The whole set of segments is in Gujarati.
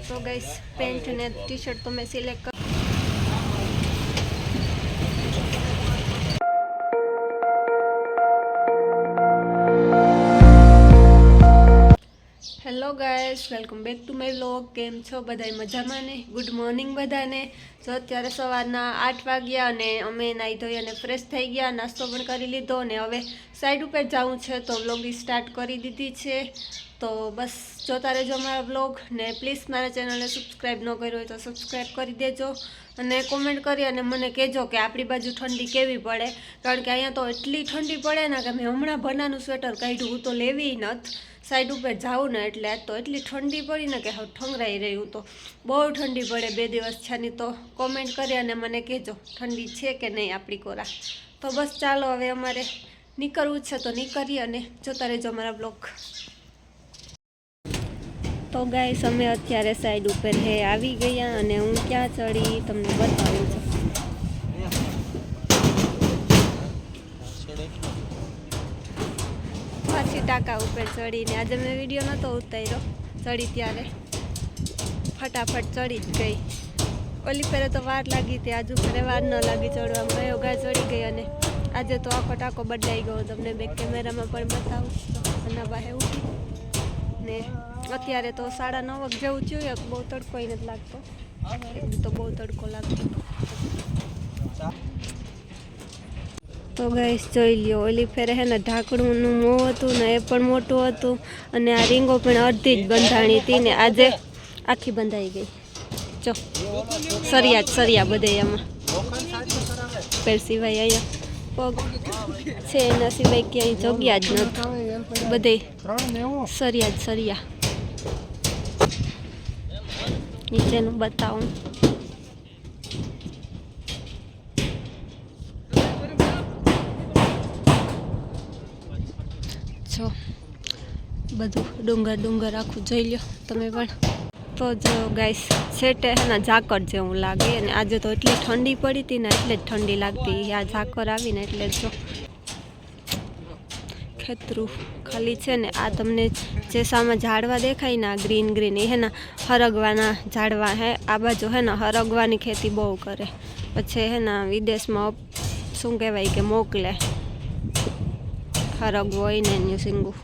तो गाइस पेंट ने टी शर्ट तो मैं सिलेक्ट कर hello guys welcome back to my vlog केम छो बधाई मजामां ने गुड मॉर्निंग बधाने जो अत्यारे सवाરના 8 વાગ્યા અને અમે નાઈ ધોઈ અને ફ્રેશ થઈ ગયા નાસ્તો પણ કરી લીધો અને હવે સાઈડ ઉપર જાવું છે તો વ્લોગ સ્ટાર્ટ કરી દીધી છે તો બસ જોતા રહેજો મારા વ્લોગ ને પ્લીઝ મારા ચેનલને સબસ્ક્રાઇબ ન કર્યો હોય તો સબસ્ક્રાઇબ કરી દેજો અને કોમેન્ટ કરી અને મને કહેજો કે આપણી બાજુ ઠંડી કેવી પડે કારણ કે અહીંયા તો એટલી ઠંડી પડે ને કે મેં હમણાં ભરનાનું સ્વેટર કાઢ્યું હું તો લેવી નથી साइड पर जाऊँ ने एटले तो एटली ठंडी पड़ी ने कि ठंगराई रही हूँ तो बहुत ठंडी पड़े 2 दिवस छानी तो कॉमेंट करी अने मने कहेजो ठंडी छे के नहीं आपणी कोरा तो बस चालो हवे अमारे निकळवुं छे तो निकळीए अने जोता रहेजो अमारा ब्लॉग। तो गाइस अमे अत्यारे साइड पर हे आवी गया अने हूँ क्या चढ़ी तमने बतावुं छुं। पाछी टाका ऊपर चढ़ी ने आज मैं वीडियो नतो उतार्यो चढ़ी त्यारे फटाफट चढ़ी ज गई ओली फेरे तो वार लागी थी आज फेरे वार न लागी चढ़वा गयो गा चढ़ी गई अने आज तो आखो टाको बदलाई गयो तमने बेक केमेरा में पण बतावुं अने बाहे उठी ने अत्यारे तो 9:30 जेवुं थयुं बहु तड़को नथी लागतो तो बहु तड़को लागतो। तो गाइस जोई ल्यो ओली फेरे है ने ढाकणुंनुं मों हतुं ने ए पण मोटुं हतुं अने आ રીંગો पण अर्धी ज बंधाणी हती ने आजे आखी बंधाई गई जो सरिया बधे आमां पेर सिवाय अहींया पग छे एना सिवाय क्यांय जग्या ज नथी बधे सरिया नीचेनुं बतावुं बधु डूंगर आखू जोई लो तमे पण। तो जो गाइस सेटे है ना झाकर जेवुं लागे अने आज तो एटली ठंडी पड़ी थी ने एटले ज ठंडी लागती आ झाकर आवी ने एटले जो खेतरू खाली छे ने आ तमने जे सामे झाड़वा देखाय ना ग्रीन ए है ना हरगवाना झाड़वा है आ बाजू है ना हरगवानी खेती बहु करे पछी है ना विदेश में शुं कहेवाय के मोकले हरगवो होय ने न्यू सिंगू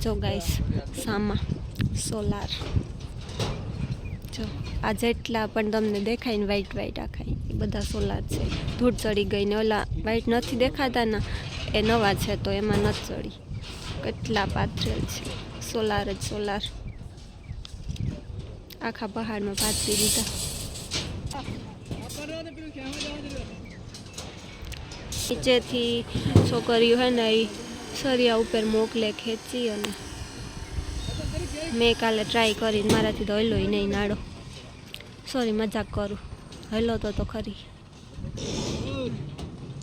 जो गाइस सामा सोलार जो आ जेटला पण तमने देखाय ने व्हाइट आखाय ए बधा सोलार छे धूळ चढ़ी गई ने ओला व्हाइट नथी देखाता ना ए नवा छे तो एमां नथी चढ़ी केटला पाथरेल छे सोलार ज सोलार आखा पहाड़ में पाथरी दीधा। नीचे थी छोकरीओ है ने सरिया ऊपर मोकले खेची अने मैं काले ट्राय करी माराथी तो हलो ही नहीं नाड़ो सॉरी मजाक करूँ हलो तो खरी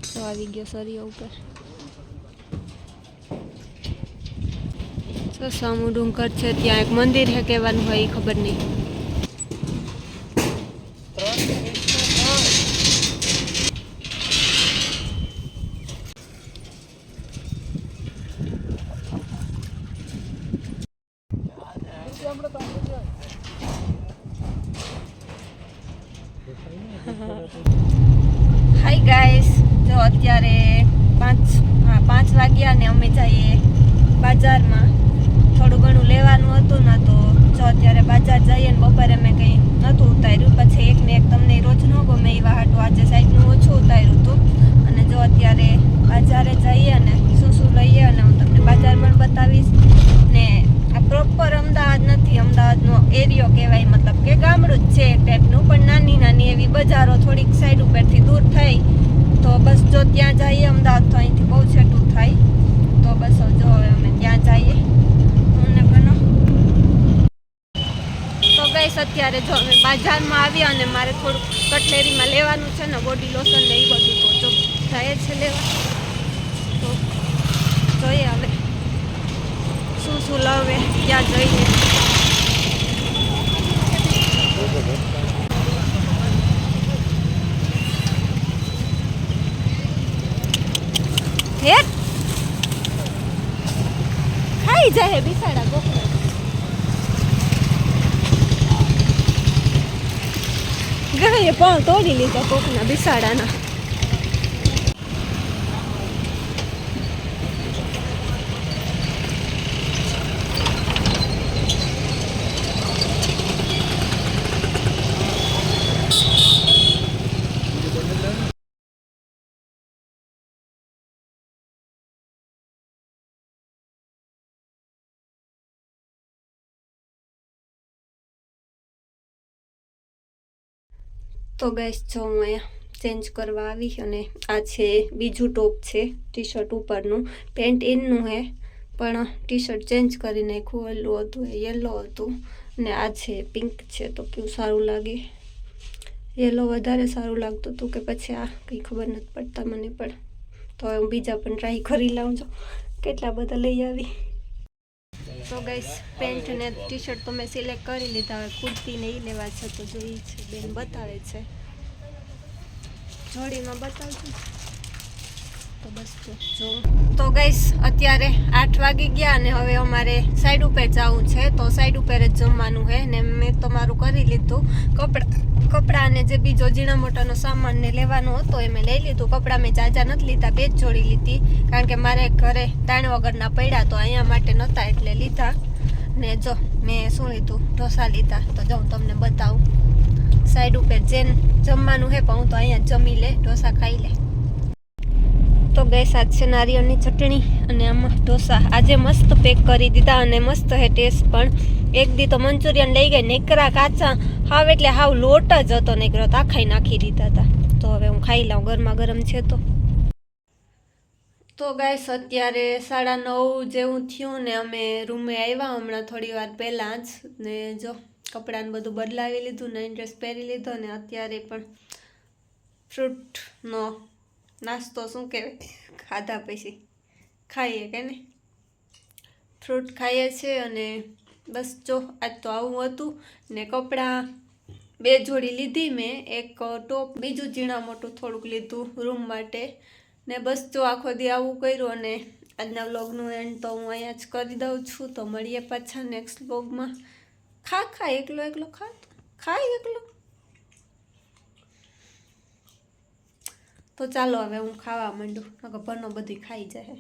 तो आवी गयो सरिया ऊपर तो सामू डूंगर छे त्यां एक मंदिर है कहेवानुं होय खबर नहीं। हाय गाइस जो अत्यारे 5 वाग्या ने अमे जाइए बाजार में थोड़ું ઘણું લેવાનું હતું ને તો જો અત્યારે બાજાર જઈએ ને બપોરે મેં કંઈ નહોતું ઉતાર્યું પછી એક ને એક તમને રોજ ન ગમે એવા હાટું આજે સાઈડનું ઓછું ઉતાર્યું હતું અને જો અત્યારે બાજારે જઈએ ને શું લઈએ અને હું તમને બાજાર પણ બતાવીશ ને આ પ્રોપર અમદાવાદ નથી અમદાવાદનો એરિયો કહેવાય મતલબ કે ગામડું જ છે એક ટાઈપનું પણ નાની એવી બજારો થોડીક સાઈડ ઉપરથી દૂર થઈ તો બસ જો ત્યાં જઈએ અમદાવાદ તો અહીંથી બહુ છેટું થાય તો બસ જો હવે અમે ત્યાં જઈએ હું ને બનો તો ગાઈસ અત્યારે જો અમે બજારમાં આવ્યા અને મારે થોડું કટલેરીમાં લેવાનું છે ને બોડી લોશન ને એ બધું તો જો જાય છે લેવા તો જોઈએ હવે શું લાવે ત્યાં જઈએ। હેટ ખાઈ જાય બિસાડા કોકને. ગાયે પણ તોડી લીધા કોકના બિસાડાના. તો ગાઈસ જો હું અહીંયા ચેન્જ કરવા આવી અને આ છે બીજું ટોપ છે ટી શર્ટ ઉપરનું. પેન્ટ ઇનનું હે પણ ટી શર્ટ ચેન્જ કરી નાખ્યું. ઓલું હતું એ યલો હતું ને આ છે પિંક છે. તો કેવું સારું લાગે? યલો વધારે સારું લાગતું હતું કે પછી આ કંઈ ખબર નથી પડતા મને. પણ તો હવે હું બીજા પણ ટ્રાય કરી લઉં છું. કેટલા બધા લઈ આવી. તો ગાઈસ પેન્ટ ને ટી શર્ટ તો મેં સિલેક્ટ કરી લીધા. હવે કુર્તી ને એ લેવા છે. તો જો એ છે બેન બતાવે છે જોડીમાં બતાવજો. તો બસ જો તો ગાઈસ અત્યારે 8 વાગી ગયા અને હવે અમારે સાઈડ ઉપર જવું છે. તો સાઈડ ઉપર જ જમવાનું છે ને મેં તો મારું કરી લીધું. કપડાં ને જે બીજો ઝીણા મોટાનો સામાન ને લેવાનો હતો એ મેં લઈ લીધું. કપડાં મેં જાજા નથી લીધા, 2 જ જોડી લીધી કારણ કે મારે ઘરે તાણ વગરના પડ્યા તો અહીંયા માટે નહોતા એટલે લીધા. ને જો મેં શું લીધું? ઢોસા લીધા. તો જો હું તમને બતાવું. સાઈડ ઉપર જેન જમવાનું છે પણ હું તો અહીંયા જમી લે, ઢોસા ખાઈ લે. તો ગઈ સાત છે નારિયેળની ચટણી અને આમાં ઢોસા આજે મસ્ત પેક કરી દીધા અને મસ્ત હે ટેસ્ટ પણ. એક દી તો મંચુરિયન લઈ ગઈ નેકરા કાચા હાવ એટલે હાવ લોટ જ હતો નેકરો. તા ખાઈ નાખી દીધા હતા. તો હવે હું ખાઈ લઉં, ગરમા ગરમ છે તો ગાઈસ અત્યારે 9:30 જેવું થયું ને અમે રૂમે આવ્યા હમણાં થોડી વાર પહેલાં જ. ને જો કપડાને બધું બદલાવી લીધું, નાઇટ ડ્રેસ પહેરી લીધો ને અત્યારે પણ ફ્રૂટનો નાસ્તો શું કહેવાય ખાધા પછી ખાઈએ કે ને ફ્રૂટ ખાઈએ છીએ. અને બસ જો આજ તો આવું હતું ને કપડાં 2 જોડી લીધી મેં. એક ટોપ, બીજું ઝીણા મોટું થોડુંક લીધું રૂમ માટે ને બસ જો આખો દી આવું કર્યું. અને આજના વ્લોગનું એન્ડ તો હું અહીંયા જ કરી દઉં છું. તો મળીએ પાછા નેક્સ્ટ વ્લોગમાં. ખા એકલો ખા એકલો. તો ચાલો હવે હું ખાવા માંડું. ભનો બધી ખાઈ જાય.